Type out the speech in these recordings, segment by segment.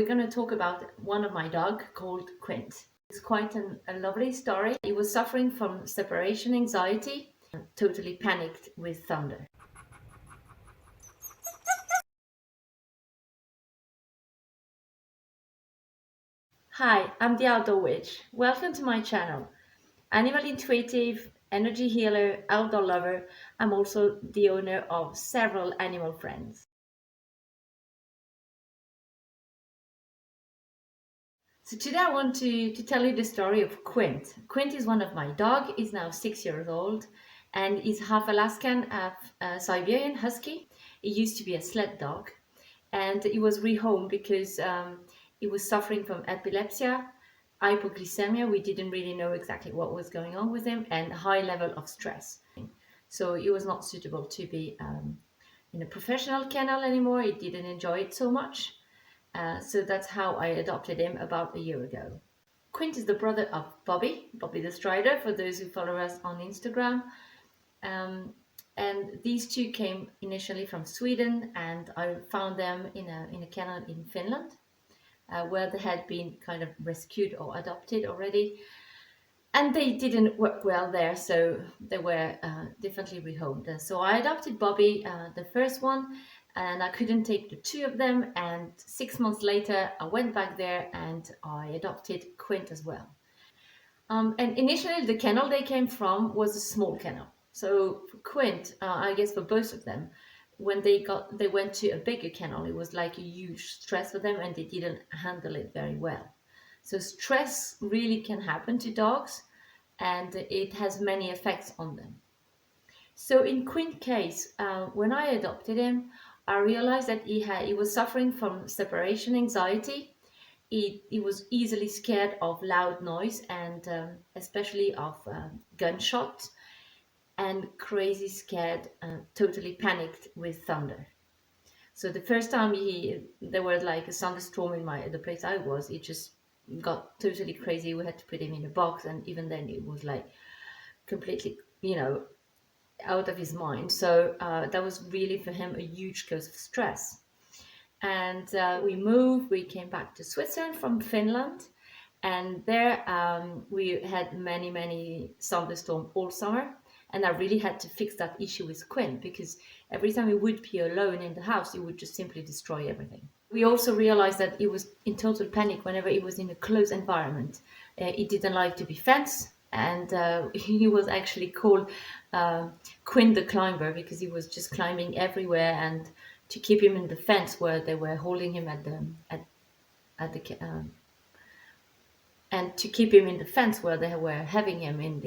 going to talk about one of my dog called Quint. It's quite a lovely story. He was suffering from separation anxiety, totally panicked with thunder. Hi, I'm the Outdoor Witch. Welcome to my channel. Animal intuitive, energy healer, outdoor lover. I'm also the owner of several animal friends. So today I want to tell you the story of Quint. Quint is one of my dog. He's now 6 years old and he's half Alaskan, half Siberian Husky. He used to be a sled dog and he was rehomed because he was suffering from epilepsy, hypoglycemia. We didn't really know exactly what was going on with him, and high level of stress. So he was not suitable to be in a professional kennel anymore. He didn't enjoy it so much. So that's how I adopted him about a year ago. Quint is the brother of Bobby the Strider, for those who follow us on Instagram. Um, and these two came initially from Sweden, and I found them in a kennel in Finland, where they had been kind of rescued or adopted already. And they didn't work well there, so they were definitely rehomed. So I adopted Bobby, the first one, and I couldn't take the two of them. And 6 months later, I went back there and I adopted Quint as well. And initially, the kennel they came from was a small kennel. So for Quint, I guess for both of them, when they went to a bigger kennel, it was like a huge stress for them, and they didn't handle it very well. So stress really can happen to dogs, and it has many effects on them. So in Quint's case, when I adopted him, I realized that he was suffering from separation anxiety. He was easily scared of loud noise, and especially of gunshots, and crazy scared, totally panicked with thunder. So the first time there was like a thunderstorm in the place I was, it just got totally crazy. We had to put him in a box, and even then it was like completely, out of his mind. So that was really for him a huge cause of stress. And we came back to Switzerland from Finland, and there we had many thunderstorms all summer. And I really had to fix that issue with Quinn, because every time he would be alone in the house, he would just simply destroy everything. We also realized that he was in total panic whenever he was in a closed environment. He didn't like to be fenced, and he was actually called Quinn the Climber, because he was just climbing everywhere. And to keep him in the fence where they were holding him and to keep him in the fence where they were having him in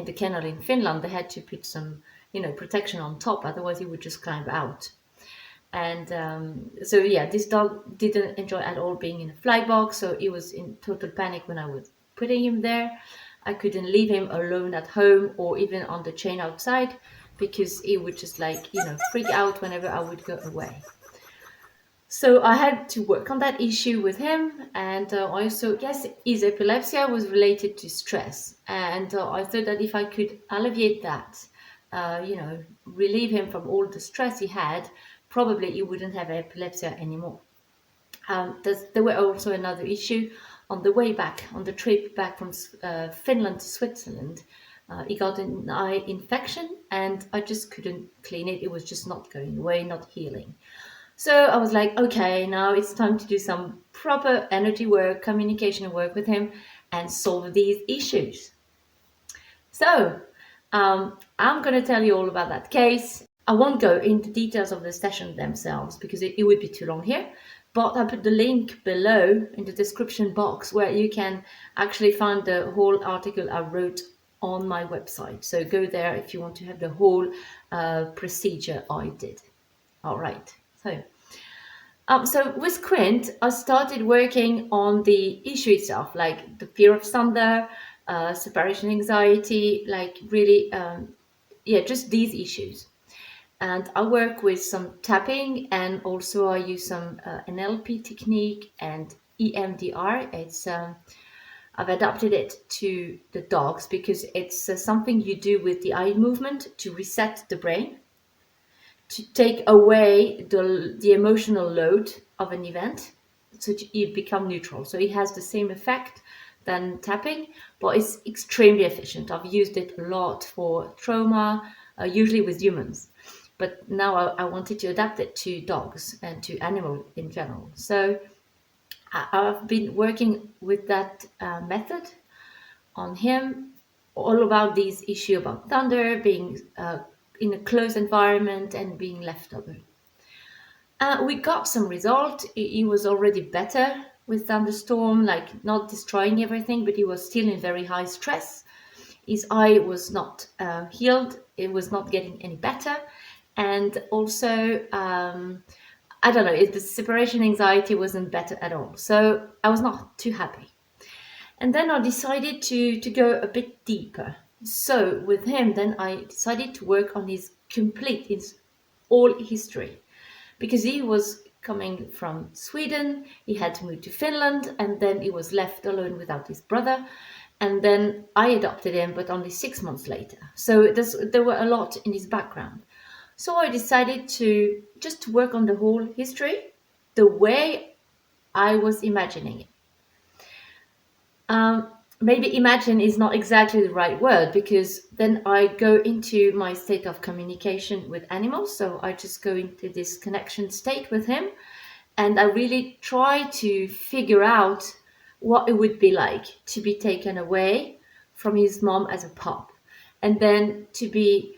the kennel in Finland, they had to put some, protection on top. Otherwise, he would just climb out. And so, yeah, this dog didn't enjoy at all being in a fly box. So he was in total panic when I was putting him there. I couldn't leave him alone at home or even on the chain outside, because he would just freak out whenever I would go away. So I had to work on that issue with him, and I also guess his epilepsy was related to stress. And I thought that if I could alleviate that, relieve him from all the stress he had, probably he wouldn't have epilepsy anymore. There were also another issue on the way back, on the trip back from Finland to Switzerland. He got an eye infection, and I just couldn't clean it. It was just not going away, not healing. So I was like, okay, now it's time to do some proper energy work, communication work with him, and solve these issues. So I'm going to tell you all about that case. I won't go into details of the session themselves, because it would be too long here. But I put the link below in the description box, where you can actually find the whole article I wrote on my website. So go there if you want to have the whole procedure I did. All right. So with Quint, I started working on the issue itself, like the fear of thunder, separation anxiety, like really, just these issues. And I work with some tapping, and also I use some NLP technique and EMDR. I've adapted it to the dogs because it's something you do with the eye movement to reset the brain, to take away the emotional load of an event, so it become neutral. So it has the same effect than tapping, but it's extremely efficient. I've used it a lot for trauma, usually with humans. But now I wanted to adapt it to dogs and to animals in general. So I've been working with that method on him, all about this issue about thunder, being in a closed environment and being left alone. We got some result. He was already better with thunderstorm, like not destroying everything, but he was still in very high stress. His eye was not healed. It was not getting any better. And also, I don't know, the separation anxiety wasn't better at all. So I was not too happy. And then I decided to go a bit deeper. So with him, then I decided to work on his all history, because he was coming from Sweden, he had to move to Finland, and then he was left alone without his brother. And then I adopted him, but only 6 months later. So there were a lot in his background. So I decided to just work on the whole history the way I was imagining it. Maybe imagine is not exactly the right word, because then I go into my state of communication with animals. So I just go into this connection state with him, and I really try to figure out what it would be like to be taken away from his mom as a pup, and then to be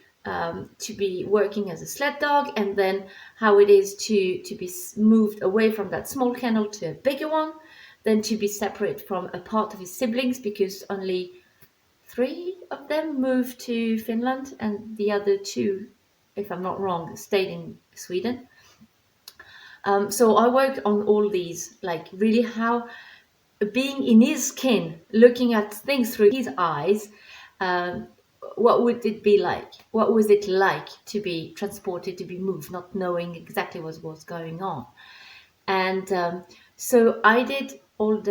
working as a sled dog, and then how it is to be moved away from that small kennel to a bigger one, then to be separate from a part of his siblings, because only 3 of them moved to Finland and the other 2, if I'm not wrong, stayed in Sweden. So I work on all these, like really how being in his skin, looking at things through his eyes, um, what would it be like? What was it like to be transported, to be moved, not knowing exactly what was going on? And so I did all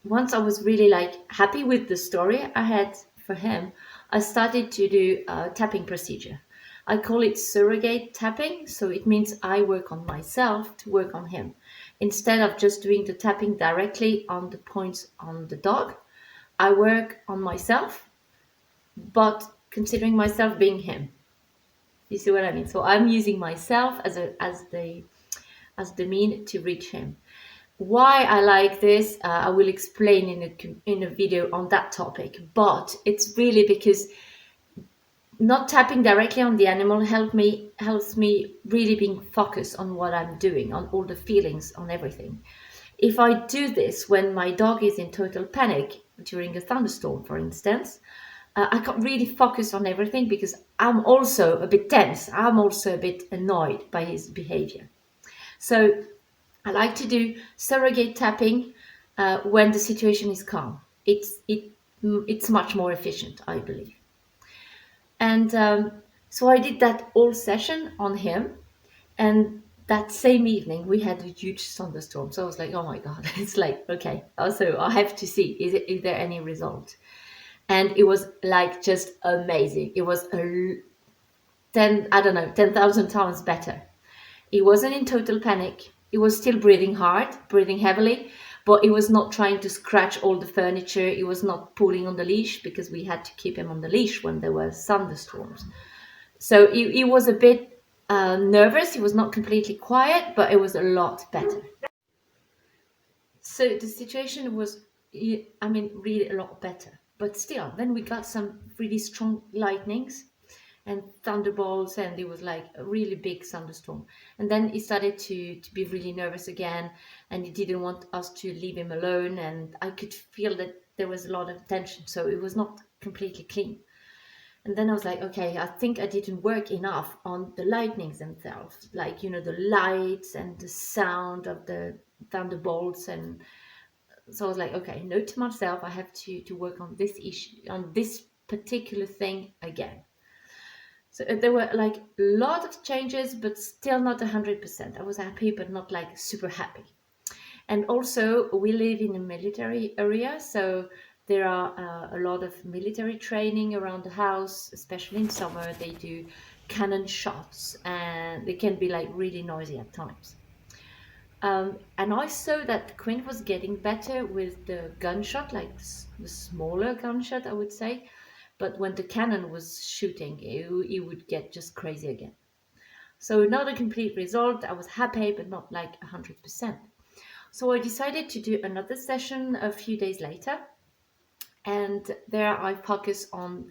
once I was really like happy with the story I had for him, I started to do a tapping procedure. I call it surrogate tapping. So it means I work on myself to work on him. Instead of just doing the tapping directly on the points on the dog, I work on myself, but considering myself being him. You see what I mean? So I'm using myself as the mean to reach him. Why I like this, I will explain in a video on that topic. But it's really because not tapping directly on the animal helps me really being focused on what I'm doing, on all the feelings, on everything. If I do this when my dog is in total panic during a thunderstorm, for instance, I can't really focus on everything, because I'm also a bit tense. I'm also a bit annoyed by his behavior. So I like to do surrogate tapping when the situation is calm. It's much more efficient, I believe. And so I did that whole session on him. And that same evening, we had a huge thunderstorm. So I was like, oh my God, it's like, okay, also I have to see, is there any result? And it was like just amazing. It was 10,000 times better. He wasn't in total panic. He was still breathing hard, breathing heavily, but he was not trying to scratch all the furniture. He was not pulling on the leash, because we had to keep him on the leash when there were thunderstorms. So he was a bit nervous. He was not completely quiet, but it was a lot better. So the situation was, I mean, really a lot better. But still, then we got some really strong lightnings and thunderbolts, and it was like a really big thunderstorm. And then he started to be really nervous again, and he didn't want us to leave him alone. And I could feel that there was a lot of tension, so it was not completely clean. And then I was like, okay, I think I didn't work enough on the lightnings themselves, like, the lights and the sound of the thunderbolts. And so I was like, okay, note to myself, I have to work on this issue, on this particular thing again. So there were like a lot of changes, but still not 100%. I was happy, but not like super happy. And also, we live in a military area, so there are a lot of military training around the house, especially in summer. They do cannon shots, and they can be like really noisy at times. And I saw that Quint was getting better with the gunshot, like the smaller gunshot, I would say. But when the cannon was shooting, it would get just crazy again. So not a complete result. I was happy, but not like 100%. So I decided to do another session a few days later. And there I focus on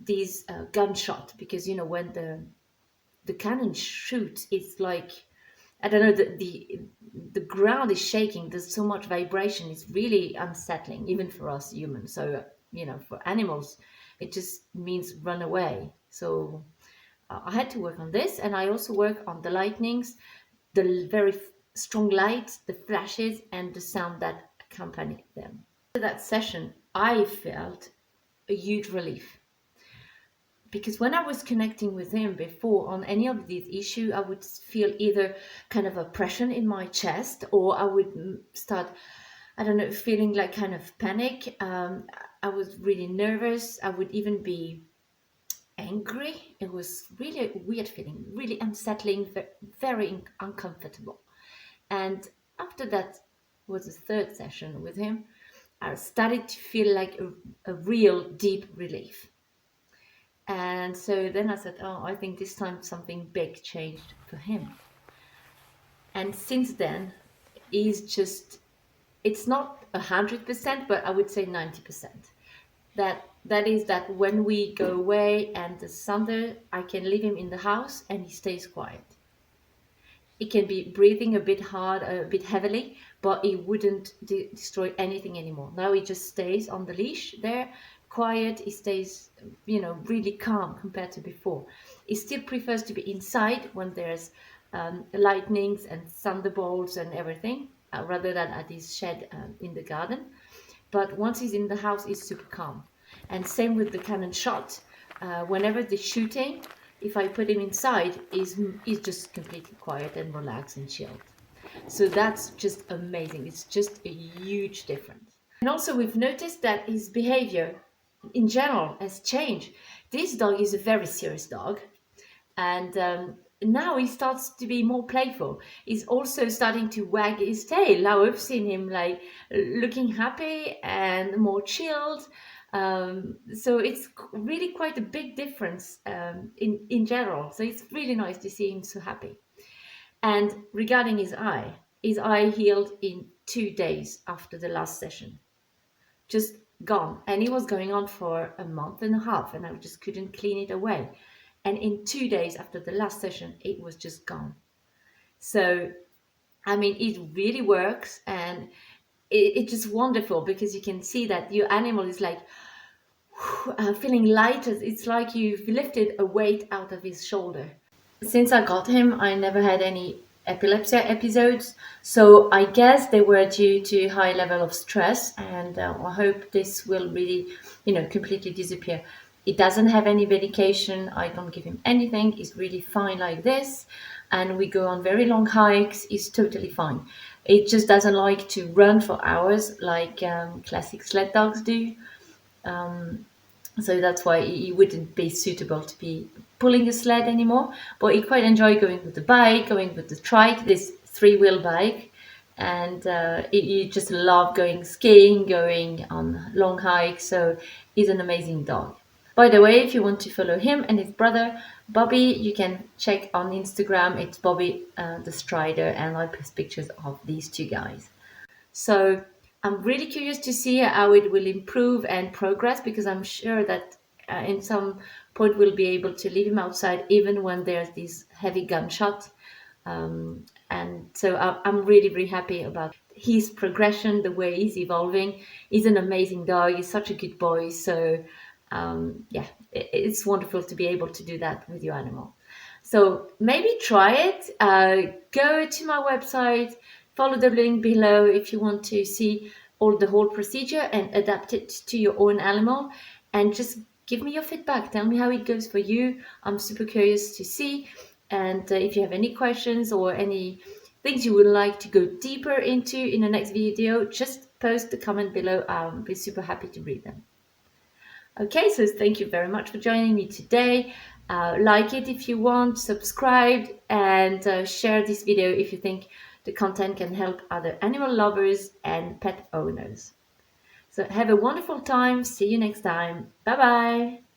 these gunshot because, when the cannon shoots, it's like, I don't know, the ground is shaking. There's so much vibration. It's really unsettling, even for us humans. So, for animals, it just means run away. So I had to work on this, and I also work on the lightnings, the very strong lights, the flashes, and the sound that accompany them. After that session, I felt a huge relief because when I was connecting with him before on any of these issues, I would feel either kind of oppression in my chest, or I would start, I don't know, feeling like kind of panic. I was really nervous. I would even be angry. It was really a weird feeling, really unsettling, very uncomfortable. And after that was the third session with him, I started to feel like a real deep relief. And so then I said, oh, I think this time something big changed for him. And since then, it's not 100%, but I would say 90%. That is that when we go away and the Sunday, I can leave him in the house and he stays quiet. He can be breathing a bit hard, a bit heavily, but he wouldn't destroy anything anymore. Now he just stays on the leash there, quiet. He stays, really calm compared to before. He still prefers to be inside when there's lightnings and thunderbolts and everything, rather than at his shed in the garden. But once he's in the house, he's super calm. And same with the cannon shot. Whenever they're shooting, if I put him inside, he's just completely quiet and relaxed and chilled. So that's just amazing. It's just a huge difference. And also we've noticed that his behavior in general has changed. This dog is a very serious dog. And now he starts to be more playful. He's also starting to wag his tail. Now I've seen him like looking happy and more chilled. So it's really quite a big difference in general. So it's really nice to see him so happy. And regarding his eye healed in 2 days after the last session. Just gone. And it was going on for a month and a half, and I just couldn't clean it away. And in 2 days after the last session, it was just gone. So, I mean, it really works, and it's just wonderful because you can see that your animal is like feeling lighter. It's like you've lifted a weight out of his shoulder. Since I got him, I never had any epilepsy episodes, so I guess they were due to high level of stress, and I hope this will really, completely disappear. It doesn't have any medication. I don't give him anything. He's really fine like this, and we go on very long hikes. He's totally fine. It just doesn't like to run for hours like classic sled dogs do. So that's why he wouldn't be suitable to be pulling a sled anymore. But he quite enjoy going with the bike, going with the trike, this three-wheel bike. And he just love going skiing, going on long hikes. So he's an amazing dog. By the way, if you want to follow him and his brother, Bobby, you can check on Instagram. It's Bobby the Strider, and I post pictures of these two guys. So I'm really curious to see how it will improve and progress, because I'm sure that in some point we'll be able to leave him outside even when there's this heavy gunshot. And so I'm really, really happy about his progression, the way he's evolving. He's an amazing dog. He's such a good boy. So yeah, it's wonderful to be able to do that with your animal. So maybe try it. Go to my website, follow the link below if you want to see the whole procedure and adapt it to your own animal, and just give me your feedback. Tell me how it goes for you. I'm super curious to see. And if you have any questions or any things you would like to go deeper into in the next video, just post the comment below. I'll be super happy to read them. Okay, so thank you very much for joining me today. Like it if you want, subscribe, and share this video if you think The content can help other animal lovers and pet owners. So have a wonderful time. See you next time. Bye bye.